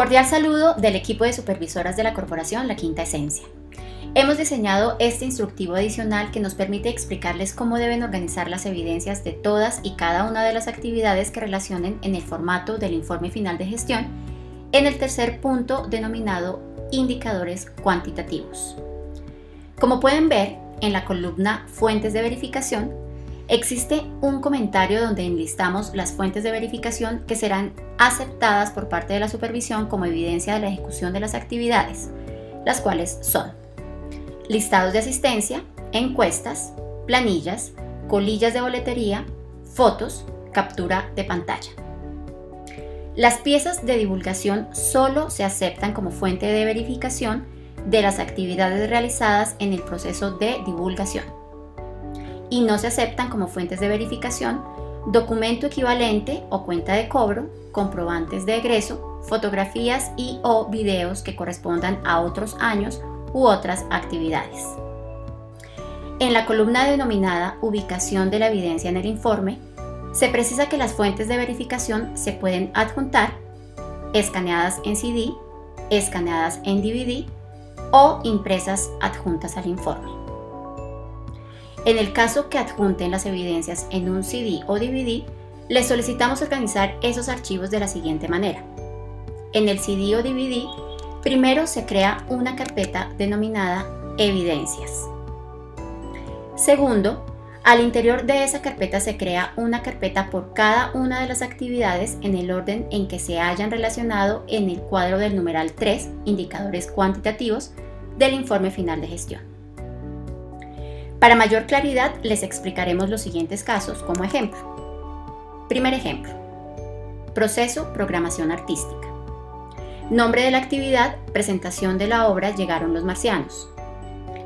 Cordial saludo del equipo de supervisoras de la corporación La Quinta Esencia. Hemos diseñado este instructivo adicional que nos permite explicarles cómo deben organizar las evidencias de todas y cada una de las actividades que relacionen en el formato del informe final de gestión en el tercer punto denominado indicadores cuantitativos. Como pueden ver, en la columna Fuentes de verificación, existe un comentario donde enlistamos las fuentes de verificación que serán aceptadas por parte de la supervisión como evidencia de la ejecución de las actividades, las cuales son listados de asistencia, encuestas, planillas, colillas de boletería, fotos, captura de pantalla. Las piezas de divulgación solo se aceptan como fuente de verificación de las actividades realizadas en el proceso de divulgación y no se aceptan como fuentes de verificación documento equivalente o cuenta de cobro, comprobantes de egreso, fotografías y o videos que correspondan a otros años u otras actividades. En la columna denominada Ubicación de la evidencia en el informe, se precisa que las fuentes de verificación se pueden adjuntar, escaneadas en CD, escaneadas en DVD o impresas adjuntas al informe. En el caso que adjunten las evidencias en un CD o DVD, les solicitamos organizar esos archivos de la siguiente manera. En el CD o DVD, primero se crea una carpeta denominada Evidencias. Segundo, al interior de esa carpeta se crea una carpeta por cada una de las actividades en el orden en que se hayan relacionado en el cuadro del numeral 3, indicadores cuantitativos, del informe final de gestión. Para mayor claridad, les explicaremos los siguientes casos como ejemplo. Primer ejemplo. Proceso, programación artística. Nombre de la actividad, presentación de la obra Llegaron los marcianos.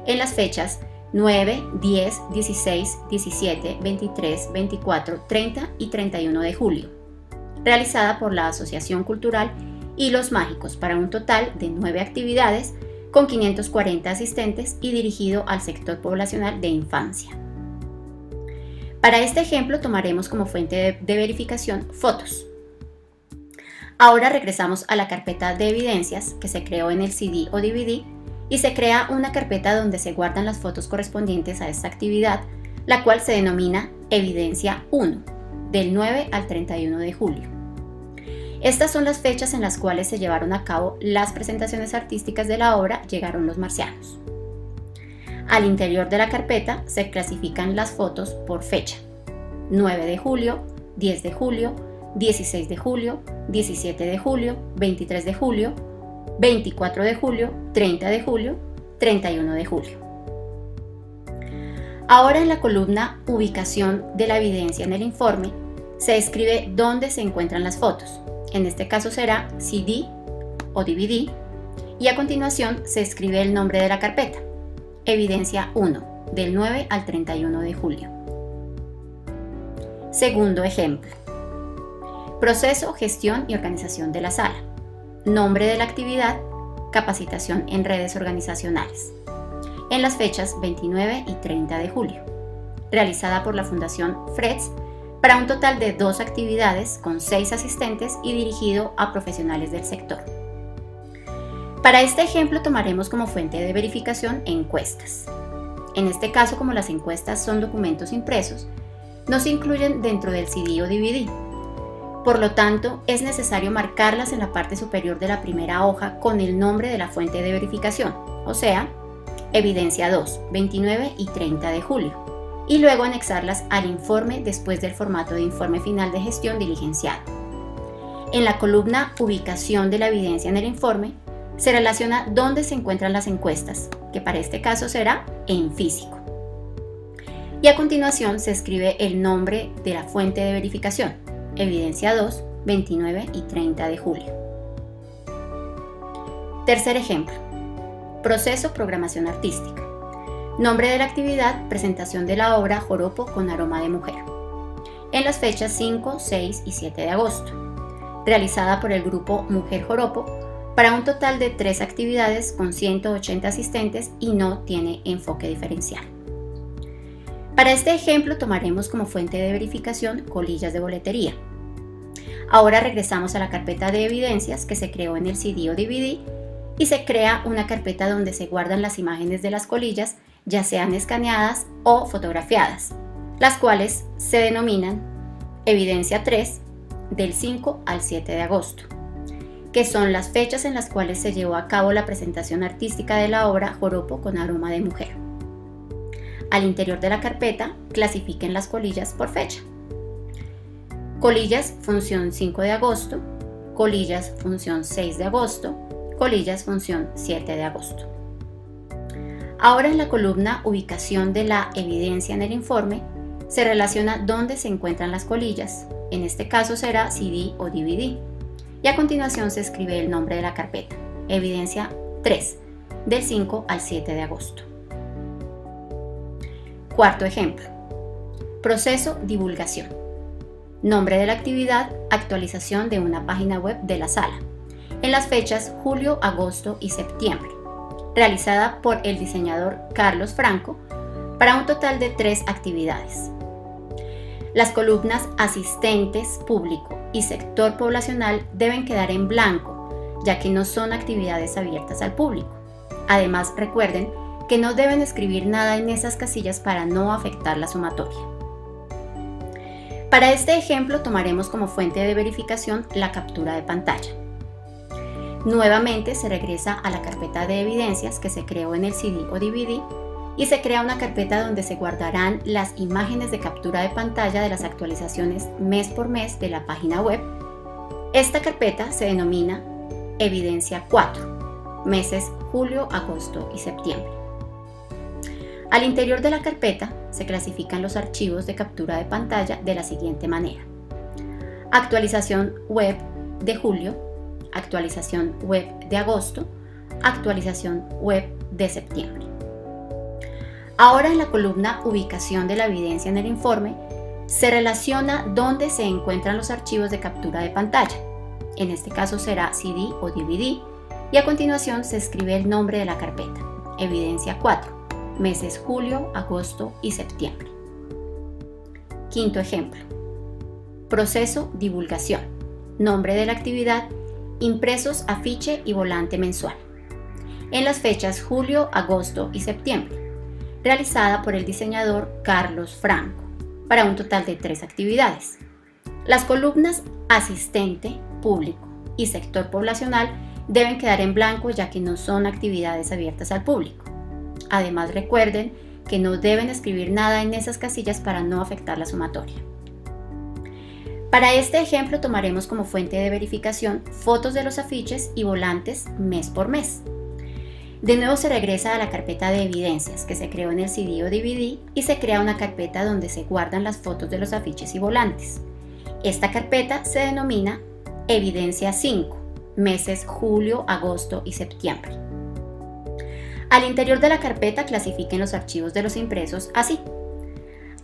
En las fechas 9, 10, 16, 17, 23, 24, 30 y 31 de julio. Realizada por la Asociación Cultural Hilos Mágicos para un total de 9 actividades con 540 asistentes y dirigido al sector poblacional de infancia. Para este ejemplo tomaremos como fuente de verificación fotos. Ahora regresamos a la carpeta de evidencias que se creó en el CD o DVD y se crea una carpeta donde se guardan las fotos correspondientes a esta actividad, la cual se denomina Evidencia 1, del 9 al 31 de julio. Estas son las fechas en las cuales se llevaron a cabo las presentaciones artísticas de la obra Llegaron los marcianos. Al interior de la carpeta se clasifican las fotos por fecha: 9 de julio, 10 de julio, 16 de julio, 17 de julio, 23 de julio, 24 de julio, 30 de julio, 31 de julio. Ahora en la columna Ubicación de la evidencia en el informe se describe dónde se encuentran las fotos. En este caso será CD o DVD y a continuación se escribe el nombre de la carpeta, Evidencia 1, del 9 al 31 de julio. Segundo ejemplo. Proceso, gestión y organización de la sala. Nombre de la actividad, capacitación en redes organizacionales. En las fechas 29 y 30 de julio. Realizada por la Fundación FREDS para un total de 2 actividades con 6 asistentes y dirigido a profesionales del sector. Para este ejemplo tomaremos como fuente de verificación encuestas. En este caso, como las encuestas son documentos impresos, no se incluyen dentro del CD o DVD. Por lo tanto, es necesario marcarlas en la parte superior de la primera hoja con el nombre de la fuente de verificación, o sea, Evidencia 2, 29 y 30 de julio, y luego anexarlas al informe después del formato de informe final de gestión diligenciado. En la columna Ubicación de la evidencia en el informe, se relaciona dónde se encuentran las encuestas, que para este caso será en físico. Y a continuación se escribe el nombre de la fuente de verificación, Evidencia 2, 29 y 30 de julio. Tercer ejemplo. Proceso, programación artística. Nombre de la actividad, presentación de la obra Joropo con aroma de mujer. En las fechas 5, 6 y 7 de agosto. Realizada por el grupo Mujer Joropo para un total de 3 actividades con 180 asistentes y no tiene enfoque diferencial. Para este ejemplo tomaremos como fuente de verificación colillas de boletería. Ahora regresamos a la carpeta de evidencias que se creó en el CD o DVD y se crea una carpeta donde se guardan las imágenes de las colillas, ya sean escaneadas o fotografiadas, las cuales se denominan Evidencia 3 del 5 al 7 de agosto, que son las fechas en las cuales se llevó a cabo la presentación artística de la obra Joropo con aroma de mujer. Al interior de la carpeta, clasifiquen las colillas por fecha. Colillas función 5 de agosto, colillas función 6 de agosto, colillas función 7 de agosto. Ahora en la columna ubicación de la evidencia en el informe, se relaciona dónde se encuentran las colillas, en este caso será CD o DVD, y a continuación se escribe el nombre de la carpeta, Evidencia 3, del 5 al 7 de agosto. Cuarto ejemplo, proceso divulgación. Nombre de la actividad, actualización de una página web de la sala, en las fechas julio, agosto y septiembre, realizada por el diseñador Carlos Franco, para un total de 3 actividades. Las columnas asistentes, público y sector poblacional deben quedar en blanco, ya que no son actividades abiertas al público. Además, recuerden que no deben escribir nada en esas casillas para no afectar la sumatoria. Para este ejemplo tomaremos como fuente de verificación la captura de pantalla. Nuevamente se regresa a la carpeta de evidencias que se creó en el CD o DVD y se crea una carpeta donde se guardarán las imágenes de captura de pantalla de las actualizaciones mes por mes de la página web. Esta carpeta se denomina Evidencia 4, meses julio, agosto y septiembre. Al interior de la carpeta se clasifican los archivos de captura de pantalla de la siguiente manera: actualización web de julio, actualización web de agosto, actualización web de septiembre. Ahora en la columna ubicación de la evidencia en el informe se relaciona dónde se encuentran los archivos de captura de pantalla. En este caso será CD o DVD y a continuación se escribe el nombre de la carpeta, Evidencia 4, meses julio, agosto y septiembre. Quinto ejemplo, proceso divulgación. Nombre de la actividad, impresos, afiche y volante mensual, en las fechas julio, agosto y septiembre, realizada por el diseñador Carlos Franco, para un total de 3 actividades. Las columnas asistente, público y sector poblacional deben quedar en blanco ya que no son actividades abiertas al público. Además, recuerden que no deben escribir nada en esas casillas para no afectar la sumatoria. Para este ejemplo tomaremos como fuente de verificación fotos de los afiches y volantes mes por mes. De nuevo se regresa a la carpeta de evidencias que se creó en el CD o DVD y se crea una carpeta donde se guardan las fotos de los afiches y volantes. Esta carpeta se denomina Evidencia 5, meses julio, agosto y septiembre. Al interior de la carpeta clasifiquen los archivos de los impresos así: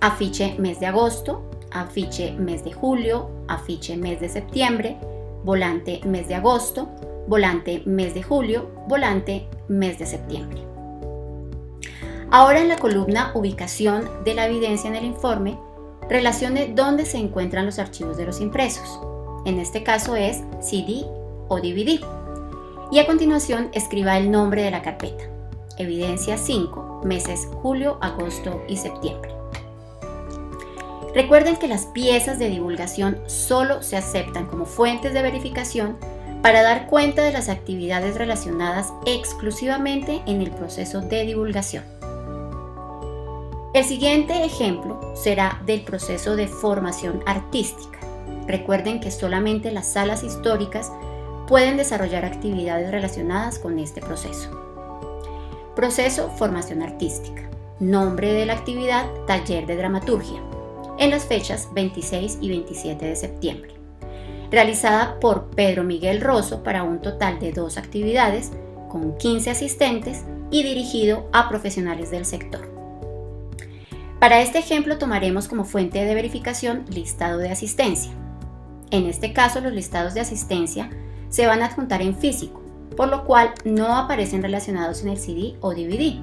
afiche mes de agosto, afiche mes de julio, afiche mes de septiembre, volante mes de agosto, volante mes de julio, volante mes de septiembre. Ahora en la columna ubicación de la evidencia en el informe, relacione dónde se encuentran los archivos de los impresos. En este caso es CD o DVD. Y a continuación escriba el nombre de la carpeta, Evidencia 5, meses julio, agosto y septiembre. Recuerden que las piezas de divulgación solo se aceptan como fuentes de verificación para dar cuenta de las actividades relacionadas exclusivamente en el proceso de divulgación. El siguiente ejemplo será del proceso de formación artística. Recuerden que solamente las salas históricas pueden desarrollar actividades relacionadas con este proceso. Proceso formación artística. Nombre de la actividad, taller de dramaturgia, en las fechas 26 y 27 de septiembre. Realizada por Pedro Miguel Rosso para un total de 2 actividades, con 15 asistentes y dirigido a profesionales del sector. Para este ejemplo tomaremos como fuente de verificación listado de asistencia. En este caso los listados de asistencia se van a adjuntar en físico, por lo cual no aparecen relacionados en el CD o DVD.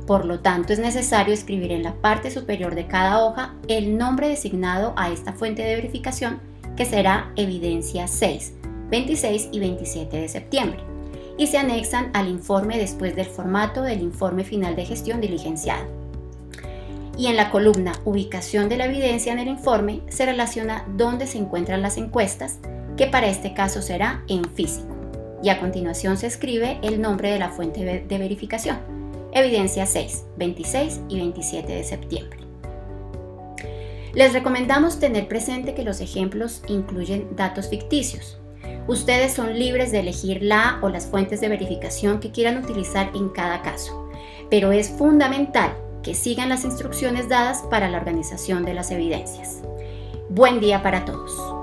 Por lo tanto, es necesario escribir en la parte superior de cada hoja el nombre designado a esta fuente de verificación que será evidencia 6, 26 y 27 de septiembre, y se anexan al informe después del formato del informe final de gestión diligenciado. Y en la columna ubicación de la evidencia en el informe se relaciona dónde se encuentran las encuestas, que para este caso será en físico. Y a continuación se escribe el nombre de la fuente de verificación, evidencia 6, 26 y 27 de septiembre. Les recomendamos tener presente que los ejemplos incluyen datos ficticios. Ustedes son libres de elegir la o las fuentes de verificación que quieran utilizar en cada caso, pero es fundamental que sigan las instrucciones dadas para la organización de las evidencias. Buen día para todos.